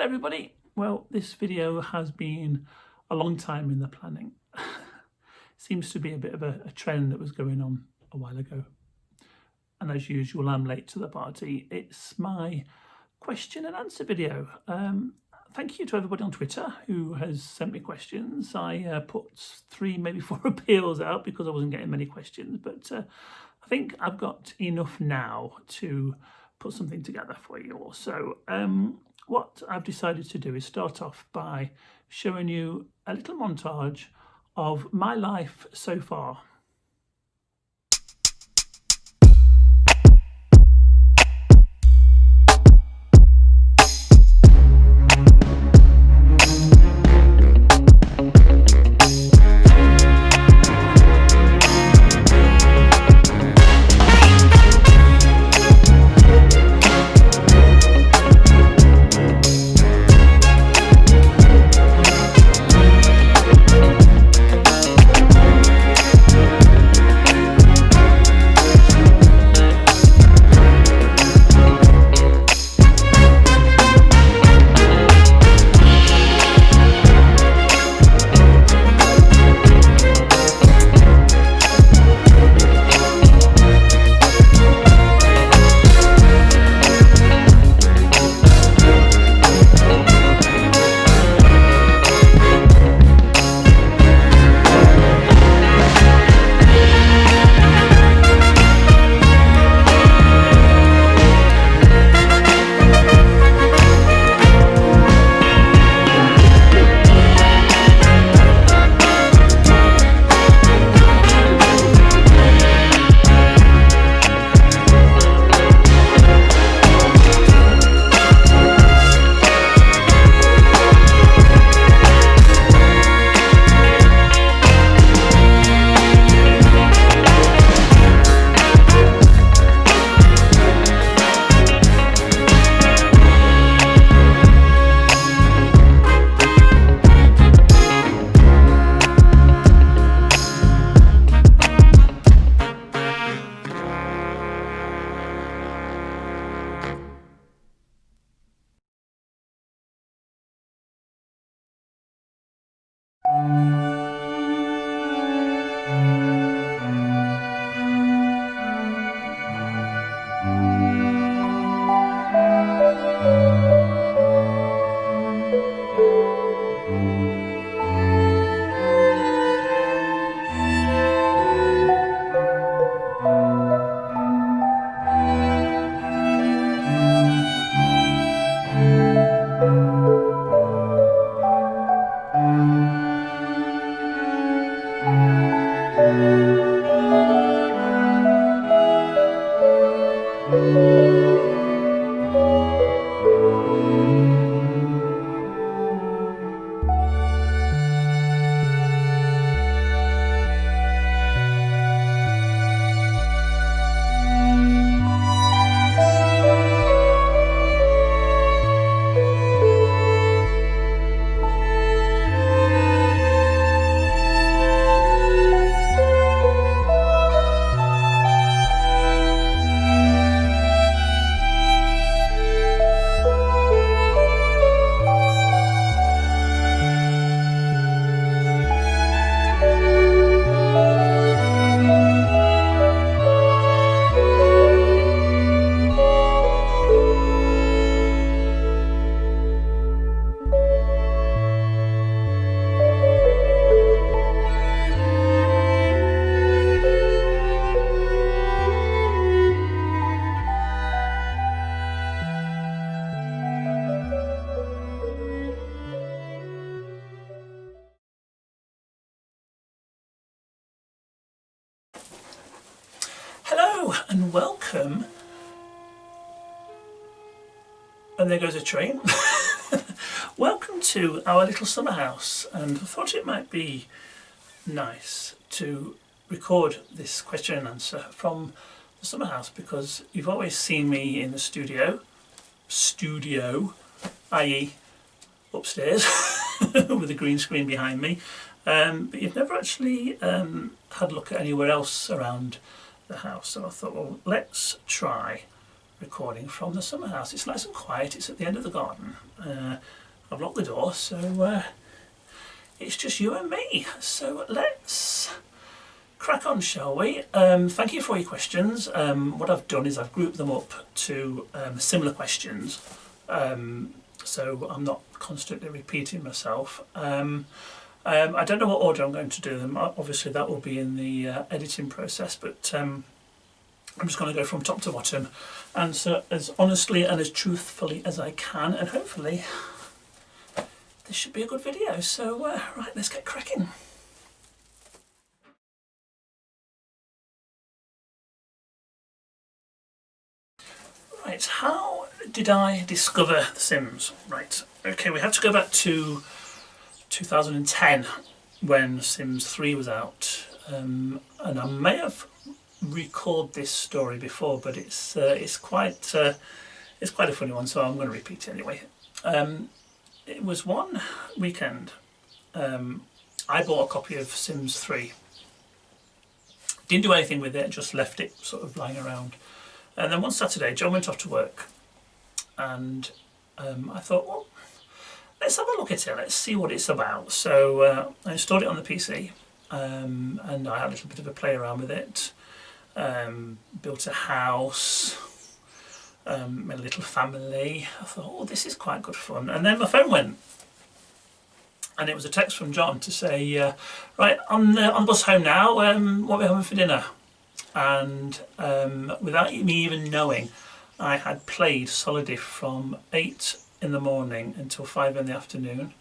everybody. Well, this video has been a long time in the planning. Seems to be a bit of a trend that was going on a while ago. And as usual, I'm late to the party. It's my question and answer video. Thank you to everybody on Twitter who has sent me questions. I put 3, maybe 4 appeals out because I wasn't getting many questions, but I think I've got enough now to put something together for you all. So what I've decided to do is start off by showing you a little montage of my life so far. Hello and welcome. And there goes a train. Welcome to our little summer house, and I thought it might be nice to record this question and answer from the summer house because you've always seen me in the studio, i.e. upstairs with a green screen behind me, but you've never actually had a look at anywhere else around the house. So I thought, well, let's try recording from the summer house. It's nice and quiet, it's at the end of the garden. I've locked the door, so it's just you and me. So let's crack on, shall we? Thank you for all your questions. What I've done is I've grouped them up to similar questions, so I'm not constantly repeating myself. I don't know what order I'm going to do them. Obviously that will be in the editing process, but I'm just going to go from top to bottom, answer as honestly and as truthfully as I can, and hopefully this should be a good video. So right, let's get cracking. Right, how did I discover The Sims? Right, okay, we have to go back to 2010 when Sims 3 was out, and I may have recalled this story before, but it's quite a funny one, so I'm going to repeat it anyway. It was one weekend. I bought a copy of Sims 3. Didn't do anything with it, just left it sort of lying around. And then one Saturday, John went off to work, and I thought, well, let's have a look at it, let's see what it's about. So I installed it on the PC, and I had a little bit of a play around with it. Built a house, made a little family. I thought, oh, this is quite good fun. And then my phone went, and it was a text from John to say, right, on the bus home now, what are we having for dinner? And without me even knowing, I had played Solidif from 8 in the morning until 5 in the afternoon.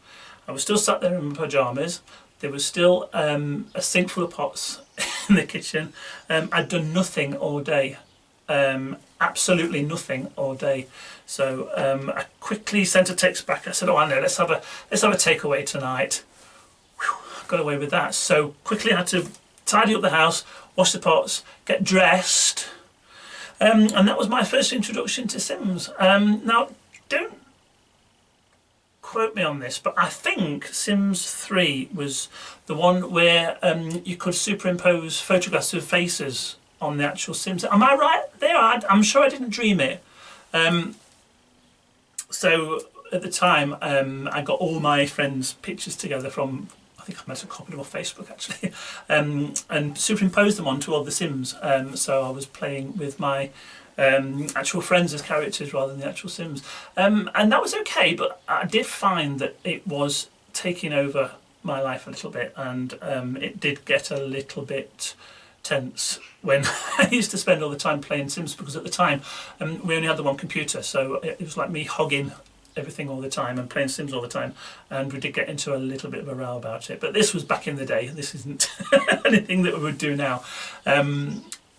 I was still sat there in my pyjamas. There was still a sink full of pots in the kitchen. I'd done nothing all day, absolutely nothing all day. So I quickly sent a text back. I said, "Oh, I know. Let's have a takeaway tonight." Whew, got away with that. So quickly I had to tidy up the house, wash the pots, get dressed, and that was my first introduction to Sims. Now, don't quote me on this, but I think Sims 3 was the one where you could superimpose photographs of faces on the actual Sims. Am I right there? I'm sure I didn't dream it. So at the time, I got all my friends' pictures together from, I think I might have copied them off Facebook actually, and superimposed them onto all the Sims. So I was playing with my actual friends as characters rather than the actual Sims, and that was okay, but I did find that it was taking over my life a little bit, and it did get a little bit tense when I used to spend all the time playing Sims, because at the time we only had the one computer, so it was like me hogging everything all the time and playing Sims all the time, and we did get into a little bit of a row about it, but this was back in the day. This isn't anything that we would do now.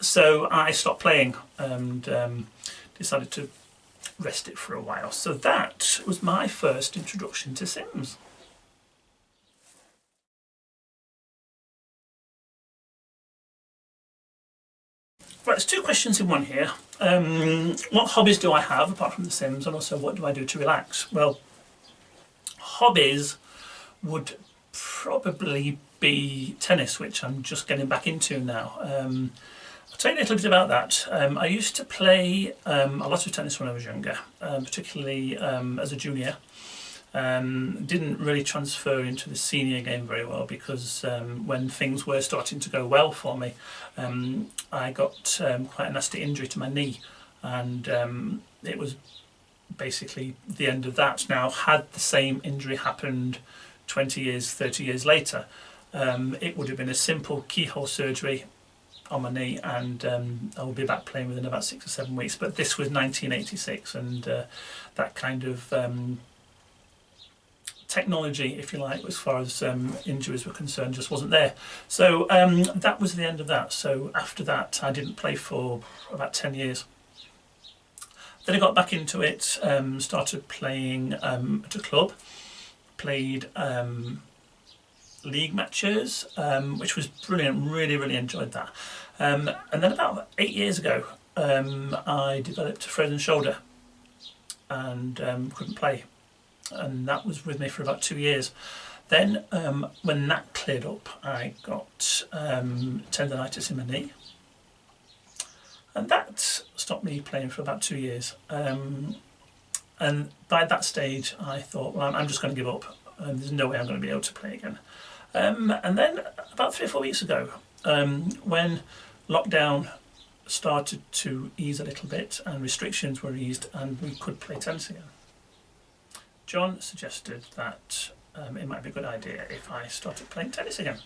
So I stopped playing and decided to rest it for a while. So that was my first introduction to Sims. Right, there's two questions in one here. What hobbies do I have apart from The Sims, and also what do I do to relax? Well, hobbies would probably be tennis, which I'm just getting back into now. I'll tell you a little bit about that. I used to play a lot of tennis when I was younger, particularly as a junior. Didn't really transfer into the senior game very well, because when things were starting to go well for me, I got quite a nasty injury to my knee, and it was basically the end of that. Now, had the same injury happened 20 years, 30 years later, it would have been a simple keyhole surgery on my knee, and I will be back playing within about 6 or 7 weeks. But this was 1986, and that kind of technology, if you like, as far as injuries were concerned, just wasn't there. So that was the end of that. So after that, I didn't play for about 10 years. Then I got back into it, started playing at a club, played league matches, which was brilliant. Really enjoyed that. And then about 8 years ago, I developed a frozen shoulder and couldn't play, and that was with me for about 2 years. Then when that cleared up, I got tendonitis in my knee, And that stopped me playing for about 2 years. And by that stage I thought, well, I'm just going to give up. There's no way I'm going to be able to play again. And then about 3 or 4 weeks ago, when lockdown started to ease a little bit and restrictions were eased and we could play tennis again, John suggested that it might be a good idea if I started playing tennis again,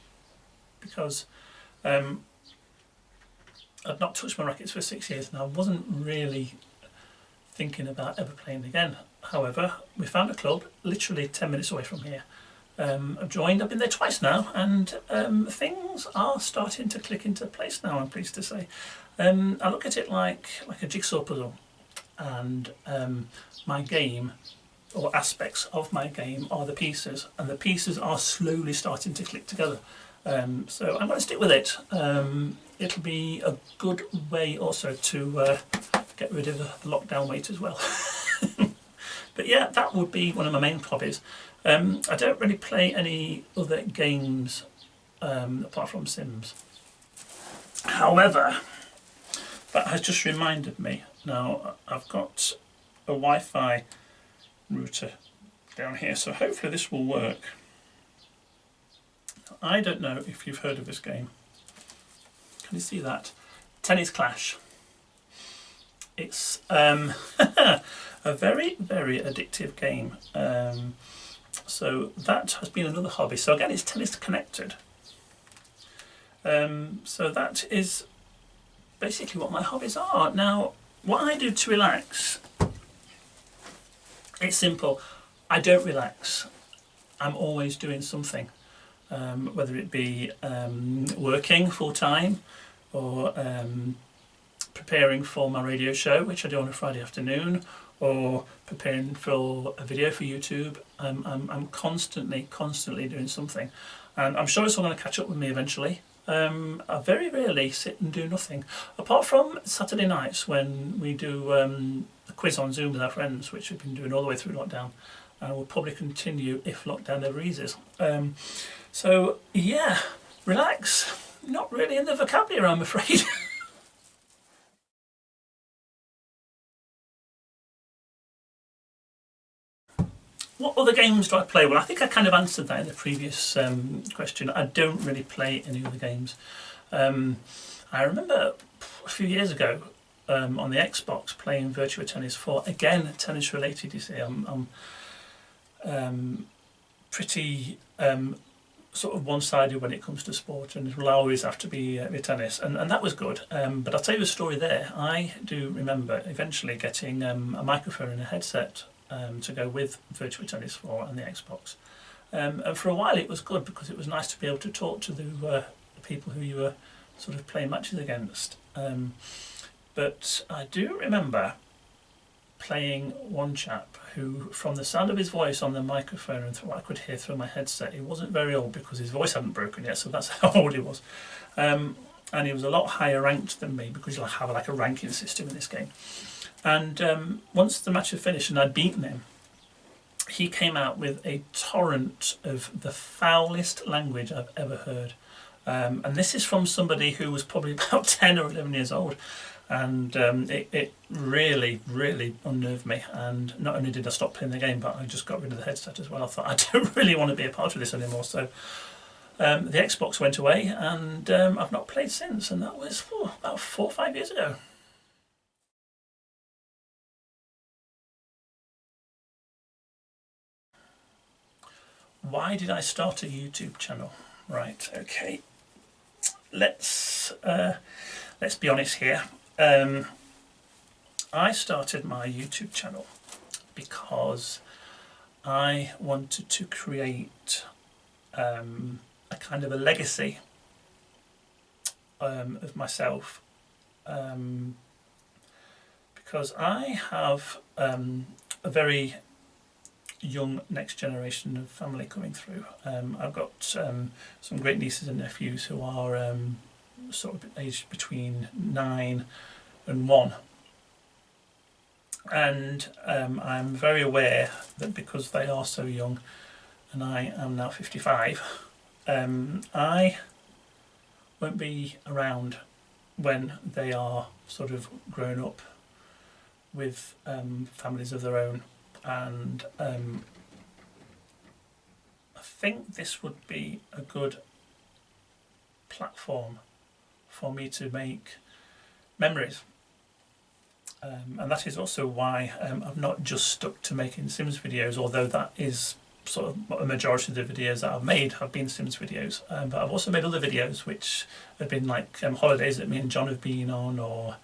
because I'd not touched my rackets for 6 years and I wasn't really thinking about ever playing again. However, we found a club literally 10 minutes away from here. I've joined, I've been there twice now, and things are starting to click into place now, I'm pleased to say. I look at it like a jigsaw puzzle, and my game, or aspects of my game, are the pieces, and the pieces are slowly starting to click together. So I'm going to stick with it. It'll be a good way also to get rid of the lockdown weight as well. But yeah, that would be one of my main hobbies. I don't really play any other games apart from Sims. However, that has just reminded me, now I've got a Wi-Fi router down here, so hopefully this will work. I don't know if you've heard of this game. Can you see that? Tennis Clash. It's a very, very addictive game. So that has been another hobby. So again, it's tennis connected. So that is basically what my hobbies are. Now, what I do to relax, it's simple. I don't relax. I'm always doing something, whether it be working full time or preparing for my radio show, which I do on a Friday afternoon, or preparing for a video for YouTube. I'm constantly doing something, and I'm sure it's all going to catch up with me eventually. I very rarely sit and do nothing, apart from Saturday nights when we do a quiz on Zoom with our friends, which we've been doing all the way through lockdown, and will probably continue if lockdown ever eases. So yeah, relax, not really in the vocabulary, I'm afraid. What other games do I play? Well, I think I kind of answered that in the previous question. I don't really play any other games. I remember a few years ago on the Xbox playing Virtua Tennis 4. Again, tennis related, you see. I'm pretty sort of one-sided when it comes to sport, and it will always have to be tennis, and that was good. But I'll tell you a story there. I do remember eventually getting a microphone and a headset to go with Virtua Tennis 4 and the Xbox. And for a while it was good because it was nice to be able to talk to the people who you were sort of playing matches against. But I do remember playing one chap who, from the sound of his voice on the microphone and what I could hear through my headset, he wasn't very old because his voice hadn't broken yet, so that's how old he was. And he was a lot higher ranked than me because you have like a ranking system in this game. And once the match had finished and I'd beaten him, he came out with a torrent of the foulest language I've ever heard. And this is from somebody who was probably about 10 or 11 years old. And it really, really unnerved me. And not only did I stop playing the game, but I just got rid of the headset as well. I thought, I don't really want to be a part of this anymore. So the Xbox went away, and I've not played since. And that was about 4 or 5 years ago. Why did I start a YouTube channel? Right, okay. Let's be honest here. I started my YouTube channel because I wanted to create a kind of a legacy of myself, because I have a very young next generation of family coming through. I've got some great nieces and nephews who are sort of aged between 9 and 1, and I'm very aware that because they are so young and I am now 55, I won't be around when they are sort of grown up with families of their own, and I think this would be a good platform for me to make memories. And that is also why I've not just stuck to making Sims videos, although that is sort of a majority of the videos that I've made have been Sims videos. But I've also made other videos which have been like holidays that me and John have been on, or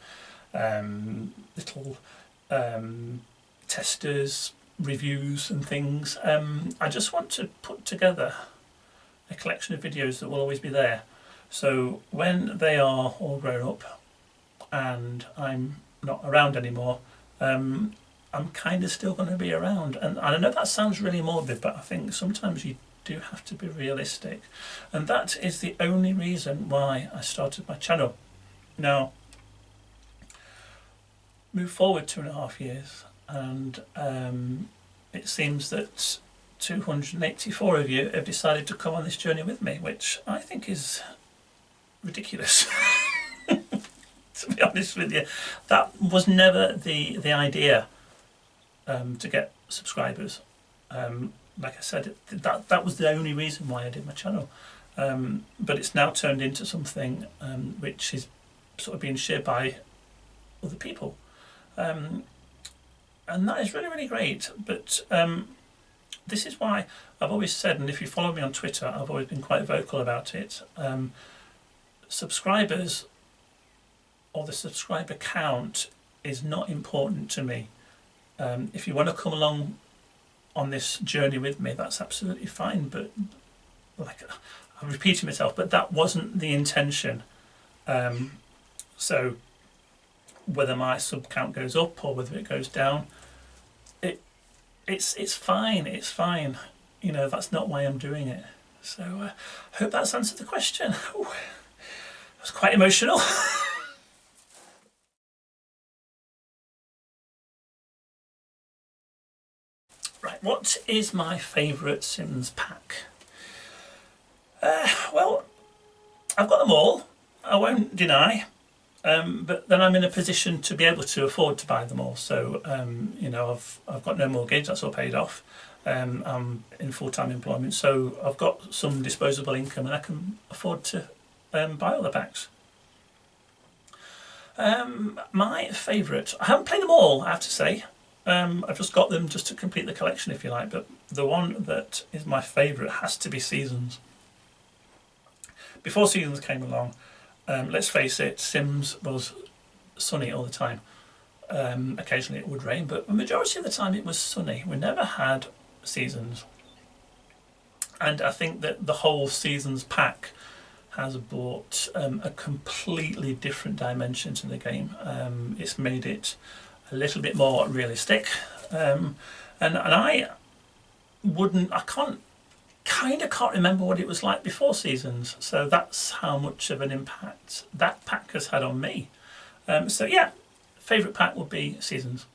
little testers, reviews and things. I just want to put together a collection of videos that will always be there. So when they are all grown up and I'm not around anymore, I'm kind of still going to be around. And I know that sounds really morbid, but I think sometimes you do have to be realistic. And that is the only reason why I started my channel. Now, move forward 2.5 years, and it seems that 284 of you have decided to come on this journey with me, which I think is ridiculous. To be honest with you, that was never the idea, to get subscribers. Like I said, that was the only reason why I did my channel. But it's now turned into something which is sort of being shared by other people. And that is really, really great. But this is why I've always said, and if you follow me on Twitter, I've always been quite vocal about it. Subscribers, or the subscriber count, is not important to me. If you want to come along on this journey with me, that's absolutely fine. But like, I'm repeating myself, but that wasn't the intention. So whether my sub count goes up or whether it goes down, it's fine. It's fine. You know, that's not why I'm doing it. So I hope that's answered the question. Ooh, that was quite emotional. Right, what is my favourite Sims pack? Well, I've got them all, I won't deny, but then I'm in a position to be able to afford to buy them all. So, you know, I've got no mortgage, that's all paid off. I'm in full-time employment, so I've got some disposable income and I can afford to buy all the packs. My favourite, I haven't played them all, I have to say. I've just got them just to complete the collection, if you like, but the one that is my favourite has to be Seasons. Before Seasons came along, let's face it, Sims was sunny all the time. Occasionally it would rain, but the majority of the time it was sunny. We never had Seasons. And I think that the whole Seasons pack has brought a completely different dimension to the game. It's made it a little bit more realistic, and I can't remember what it was like before Seasons, so that's how much of an impact that pack has had on me. So yeah, favourite pack would be Seasons.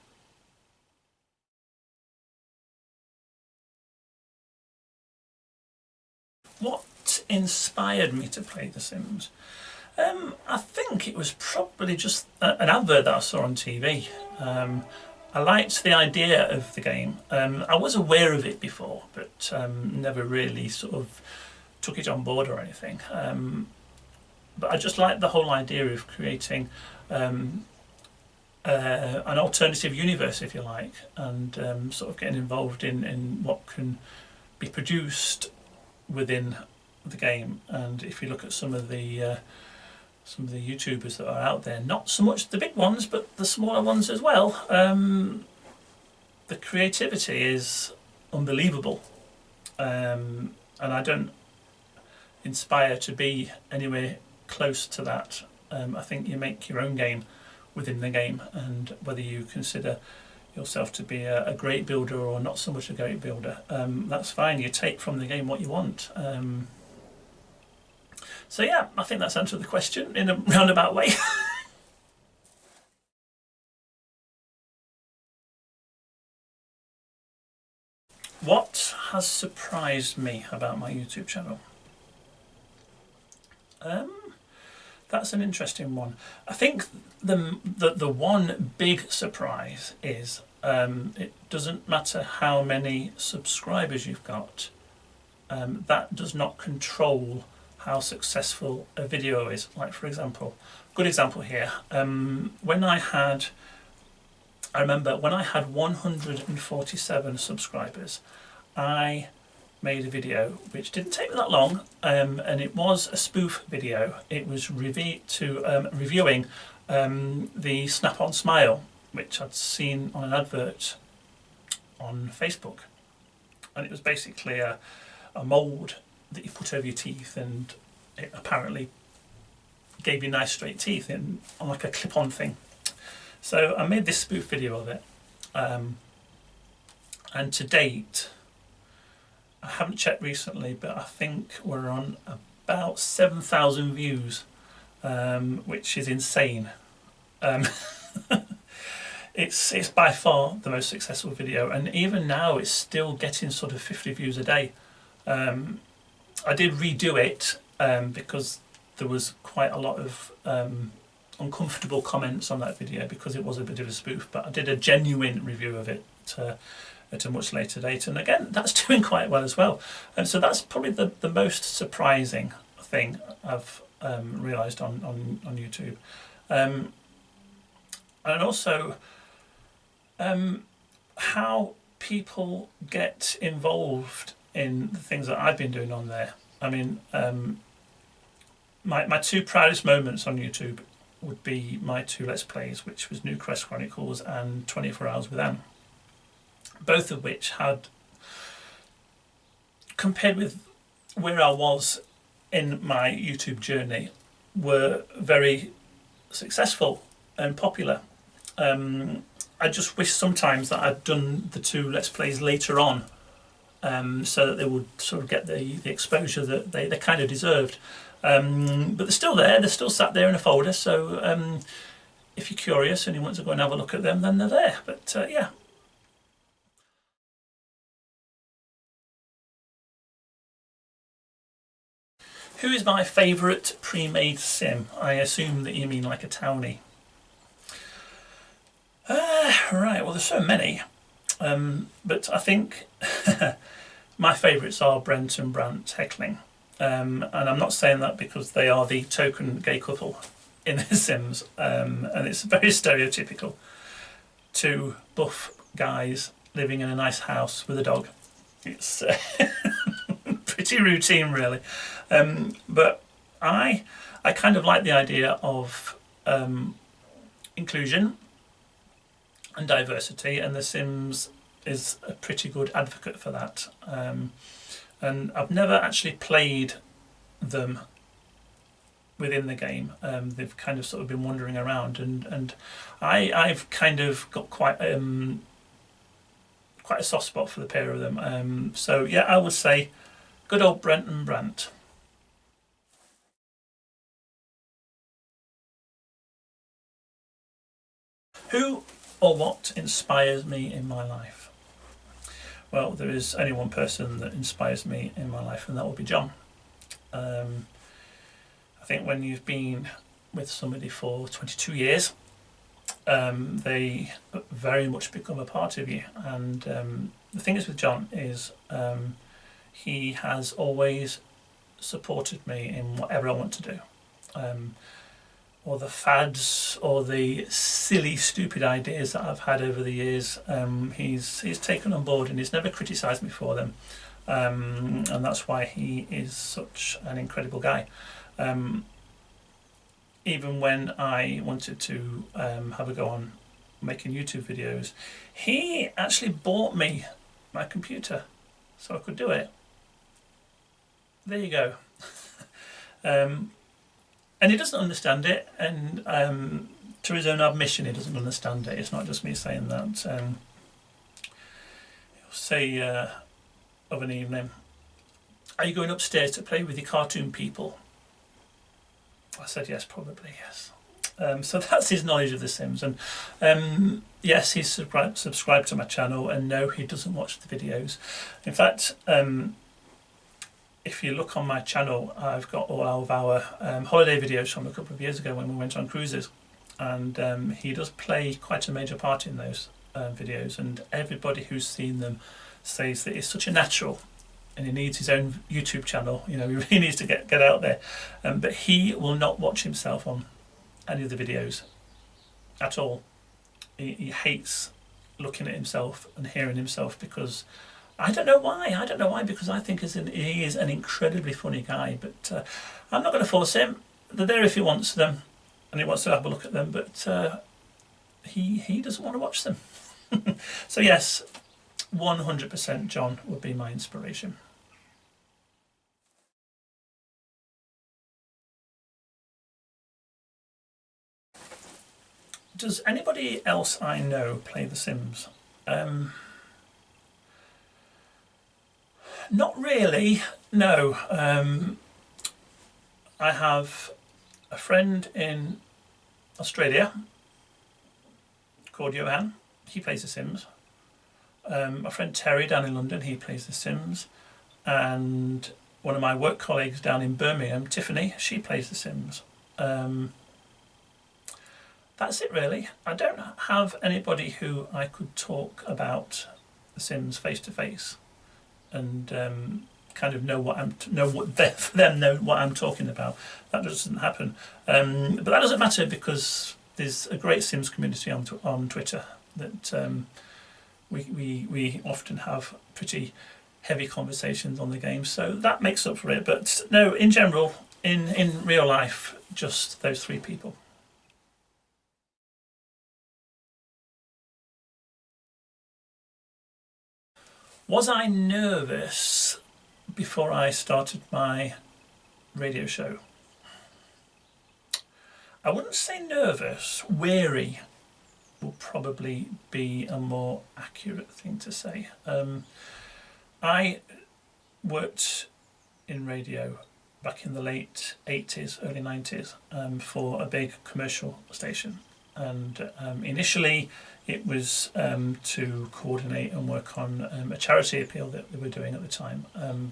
What inspired me to play The Sims? I think it was probably just an advert that I saw on TV. I liked the idea of the game. I was aware of it before, but never really sort of took it on board or anything. But I just liked the whole idea of creating an alternative universe, if you like, and sort of getting involved in what can be produced within the game. And if you look at some of the YouTubers that are out there, not so much the big ones, but the smaller ones as well, the creativity is unbelievable. And I don't inspire to be anywhere close to that. I think you make your own game within the game, and whether you consider yourself to be a great builder or not so much a great builder, that's fine. You take from the game what you want. So yeah, I think that's answered the question in a roundabout way. What has surprised me about my YouTube channel? That's an interesting one. I think the one big surprise is it doesn't matter how many subscribers you've got. That does not control how successful a video is. Like, for example, good example here. I remember when I had 147 subscribers, I made a video which didn't take me that long, and it was a spoof video. It was reviewing the Snap-on Smile, which I'd seen on an advert on Facebook, and it was basically a mould that you put over your teeth, and it apparently gave you nice straight teeth on like a clip-on thing. So I made this spoof video of it, and to date, I haven't checked recently, but I think we're on about 7,000 views, which is insane. It's by far the most successful video, and even now it's still getting sort of 50 views a day. I did redo it because there was quite a lot of uncomfortable comments on that video because it was a bit of a spoof, but I did a genuine review of it at a much later date, and again that's doing quite well as well. And so that's probably the most surprising thing I've realised on YouTube. And also how people get involved in the things that I've been doing on there. I mean, my two proudest moments on YouTube would be my two Let's Plays, which was Newcrest Chronicles and 24 Hours with Anne. Both of which had, compared with where I was in my YouTube journey, were very successful and popular. I just wish sometimes that I'd done the two Let's Plays later on, so that they would sort of get the exposure that they kind of deserved. But they're still there, they're still sat there in a folder, so if you're curious and you want to go and have a look at them, then they're there. But yeah. Who is my favourite pre-made sim? I assume that you mean like a townie. Right, well there's so many, but I think my favourites are Brent and Brant heckling, and I'm not saying that because they are the token gay couple in The Sims, and it's very stereotypical. Two buff guys living in a nice house with a dog. It's pretty routine really, but I kind of like the idea of inclusion and diversity, and The Sims is a pretty good advocate for that. And I've never actually played them within the game. They've kind of sort of been wandering around, and I've kind of got quite a soft spot for the pair of them. So yeah, I would say good old Brent and Brant. Who or what inspires me in my life? Well, there is only one person that inspires me in my life, and that will be John. I think when you've been with somebody for 22 years, they very much become a part of you. And the thing is with John is he has always supported me in whatever I want to do. Or the fads or the silly stupid ideas that I've had over the years, he's taken on board, and he's never criticised me for them, and that's why he is such an incredible guy. Even when I wanted to have a go on making YouTube videos, he actually bought me my computer so I could do it. There you go. And he doesn't understand it, and to his own admission he doesn't understand it. It's not just me saying that. He'll say of an evening, "Are you going upstairs to play with your cartoon people?" I said yes, probably yes. So that's his knowledge of The Sims, and yes, he's subscribed to my channel, and no, he doesn't watch the videos. In fact, if you look on my channel, I've got all of our holiday videos from a couple of years ago when we went on cruises, and he does play quite a major part in those videos, and everybody who's seen them says that it's such a natural, and he needs his own YouTube channel. You know, he really needs to get out there. But he will not watch himself on any of the videos at all. He hates looking at himself and hearing himself, because I don't know why, because I think he is an incredibly funny guy. But I'm not going to force him. They're there if he wants them, and he wants to have a look at them, but he doesn't want to watch them. So yes, 100% John would be my inspiration. Does anybody else I know play The Sims? Not really, no. I have a friend in Australia called Johan. He plays The Sims. My friend Terry down in London, he plays The Sims. And one of my work colleagues down in Birmingham, Tiffany, she plays The Sims. That's it really. I don't have anybody who I could talk about The Sims face to face, and kind of know what I'm talking about. That doesn't happen. But that doesn't matter, because there's a great Sims community on Twitter that we often have pretty heavy conversations on the game, so that makes up for it. But no, in general, in real life, just those three people. Was I nervous before I started my radio show? I wouldn't say nervous. Wary will probably be a more accurate thing to say. I worked in radio back in the late 80s, early 90s, for a big commercial station. And initially it was to coordinate and work on a charity appeal that they were doing at the time.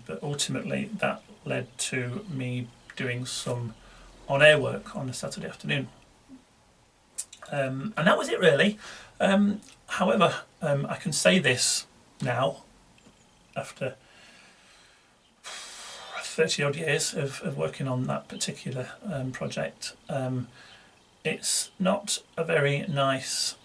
But ultimately that led to me doing some on-air work on a Saturday afternoon. And that was it really. However, I can say this now, after 30 odd years of working on that particular project. It's not a very nice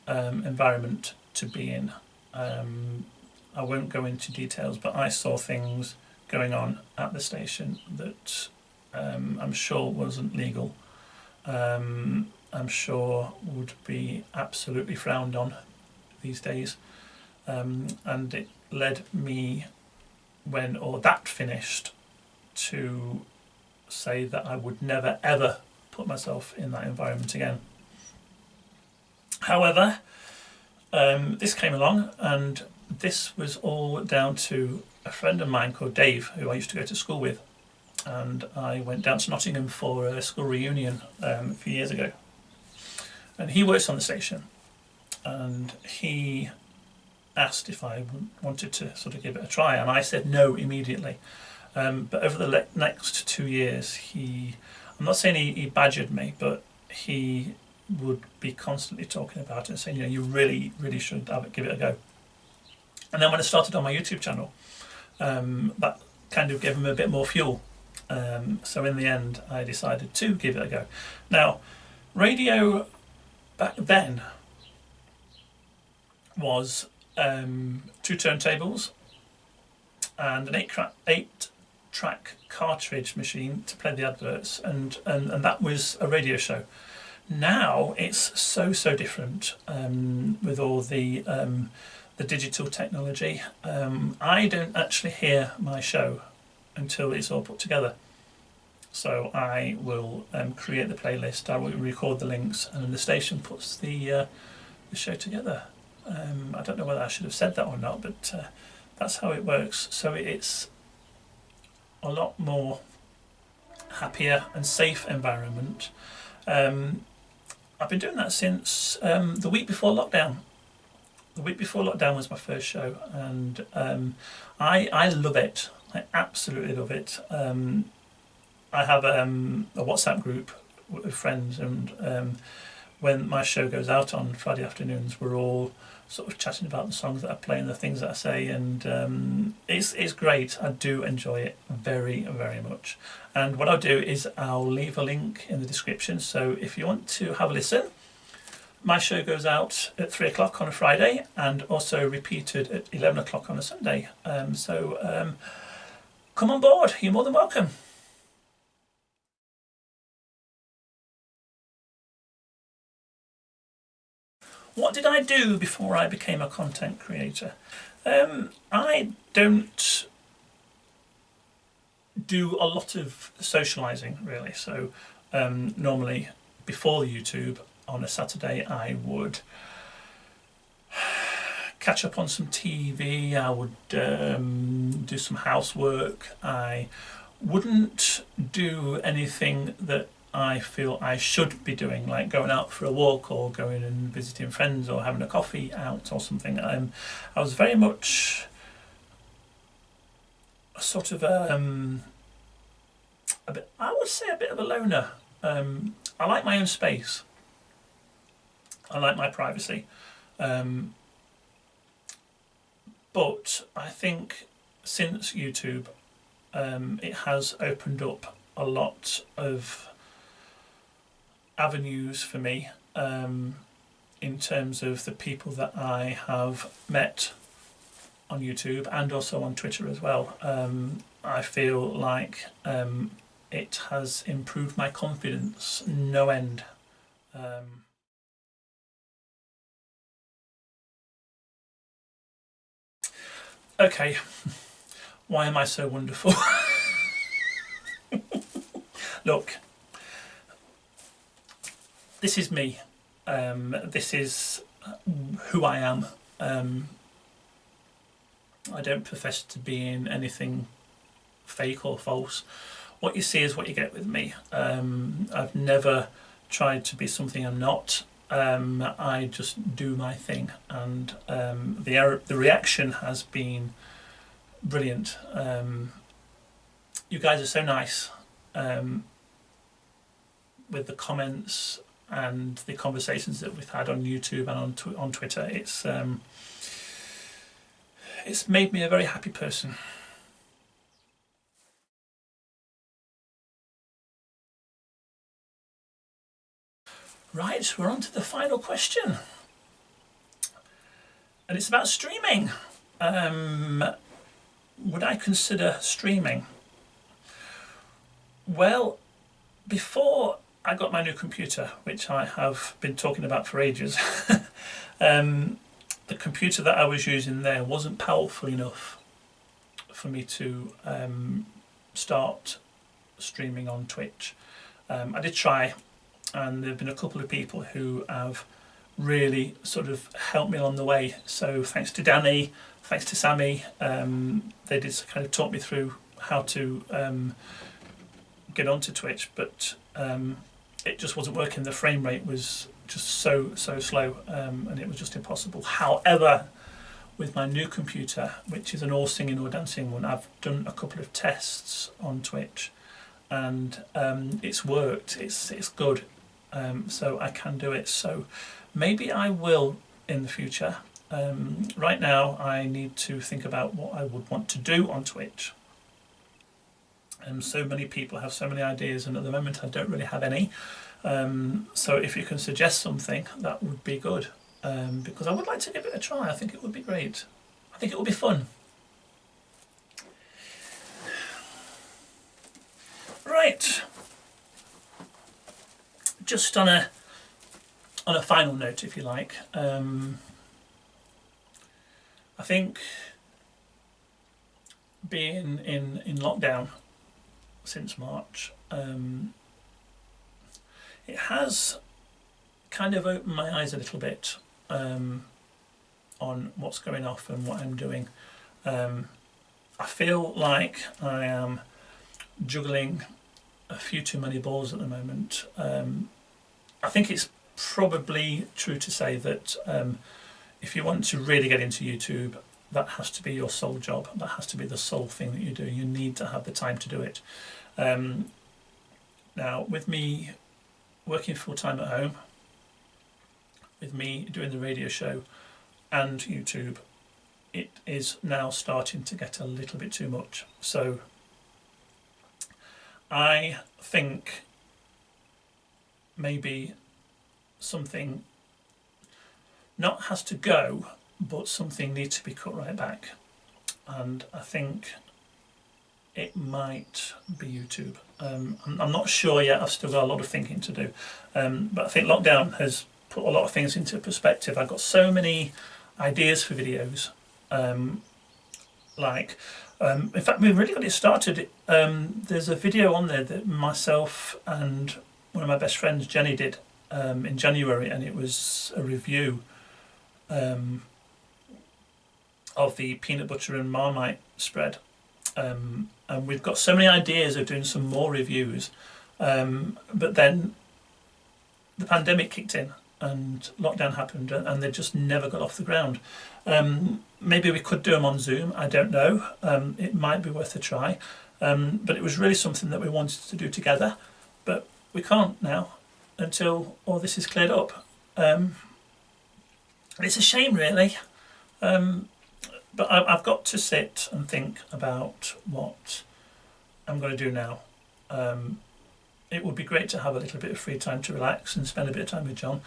environment to be in. I won't go into details, but I saw things going on at the station that I'm sure wasn't legal. I'm sure would be absolutely frowned on these days. And it led me, when all that finished, to say that I would never ever put myself in that environment again. However, this came along, and this was all down to a friend of mine called Dave, who I used to go to school with, and I went down to Nottingham for a school reunion a few years ago, and he works on the station, and he asked if I wanted to sort of give it a try, and I said no immediately. But over the next 2 years, I'm not saying he badgered me, but he would be constantly talking about it and saying, you know, you really, really should give it a go. And then when I started on my YouTube channel, that kind of gave him a bit more fuel. So in the end, I decided to give it a go. Now, radio back then was 2 turntables and an 8-track cartridge machine to play the adverts, and that was a radio show. Now it's so different with all the digital technology. I don't actually hear my show until it's all put together. So I will create the playlist, I will record the links, and then the station puts the show together. I don't know whether I should have said that or not, but that's how it works. So it's a lot more happier and safe environment. I've been doing that since the week before lockdown. The week before lockdown was my first show, and I love it. I absolutely love it. I have a WhatsApp group with friends, and when my show goes out on Friday afternoons, we're all sort of chatting about the songs that I play and the things that I say, and it's great. I do enjoy it very, very much. And what I'll do is I'll leave a link in the description, so if you want to have a listen, my show goes out at 3 o'clock on a Friday and also repeated at 11 o'clock on a Sunday. So come on board, you're more than welcome. What did I do before I became a content creator? I don't do a lot of socialising really, so normally before YouTube on a Saturday I would catch up on some TV, I would do some housework, I wouldn't do anything that I feel I should be doing, like going out for a walk or going and visiting friends or having a coffee out or something. I was very much a sort of I would say a bit of a loner. I like my own space. I like my privacy. But I think since YouTube, it has opened up a lot of avenues for me in terms of the people that I have met on YouTube and also on Twitter as well. I feel like it has improved my confidence no end. Okay, why am I so wonderful? Look, this is me. This is who I am. I don't profess to be in anything fake or false. What you see is what you get with me. I've never tried to be something I'm not. I just do my thing, and the reaction has been brilliant. You guys are so nice with the comments and the conversations that we've had on YouTube and on Twitter. It's made me a very happy person. Right, we're on to the final question. And it's about streaming. Would I consider streaming? Well, before I got my new computer, which I have been talking about for ages, the computer that I was using there wasn't powerful enough for me to start streaming on Twitch. I did try, and there have been a couple of people who have really sort of helped me along the way. So thanks to Danny, thanks to Sammy, they did kind of talk me through how to get onto Twitch, but it just wasn't working. The frame rate was just so slow, and it was just impossible. However, with my new computer, which is an all singing or dancing one, I've done a couple of tests on Twitch, and it's worked. It's good, so I can do it. So maybe I will in the future. Right now, I need to think about what I would want to do on Twitch. So many people have so many ideas, and at the moment I don't really have any. So if you can suggest something, that would be good, because I would like to give it a try. I think it would be great. I think it would be fun. Right. Just on a final note, if you like, I think being in lockdown since March, it has kind of opened my eyes a little bit on what's going off and what I'm doing. I feel like I am juggling a few too many balls at the moment. I think it's probably true to say that if you want to really get into YouTube, that has to be your sole job. That has to be the sole thing that you're doing. You need to have the time to do it. Now, with me working full-time at home, with me doing the radio show and YouTube, it is now starting to get a little bit too much. So I think maybe something not has to go, but something needs to be cut right back. And I think it might be YouTube. I'm not sure yet. I've still got a lot of thinking to do. But I think lockdown has put a lot of things into perspective. I've got so many ideas for videos. In fact, we've really got it started. There's a video on there that myself and one of my best friends, Jenny, did in January, and it was a review of the peanut butter and Marmite spread. And we've got so many ideas of doing some more reviews, but then the pandemic kicked in and lockdown happened, and they just never got off the ground. Maybe we could do them on Zoom, I don't know. It might be worth a try, but it was really something that we wanted to do together, but we can't now until all this is cleared up. It's a shame, really. But I've got to sit and think about what I'm going to do now. It would be great to have a little bit of free time to relax and spend a bit of time with John.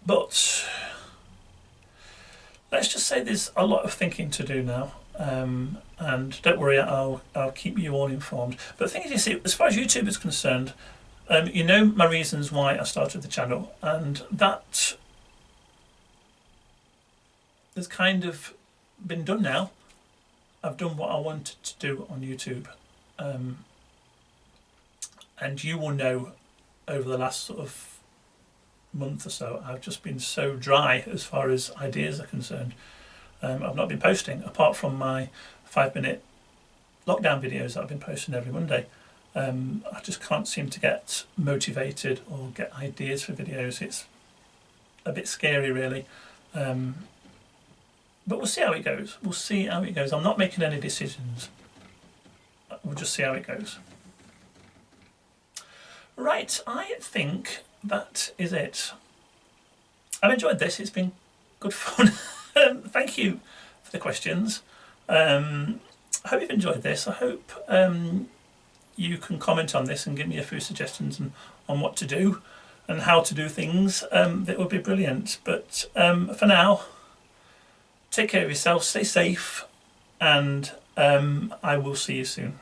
But let's just say there's a lot of thinking to do now. And don't worry, I'll keep you all informed. But the thing is, you see, as far as YouTube is concerned, you know my reasons why I started the channel, and that has kind of been done now. I've done what I wanted to do on YouTube. And you will know over the last sort of month or so, I've just been so dry as far as ideas are concerned. I've not been posting, apart from my 5-minute lockdown videos that I've been posting every Monday. I just can't seem to get motivated or get ideas for videos. It's a bit scary, really. But we'll see how it goes. We'll see how it goes. I'm not making any decisions. We'll just see how it goes. Right, I think that is it. I've enjoyed this. It's been good fun. Thank you for the questions. I hope you've enjoyed this. I hope you can comment on this and give me a few suggestions on what to do and how to do things. That would be brilliant. But for now, take care of yourself, stay safe, and I will see you soon.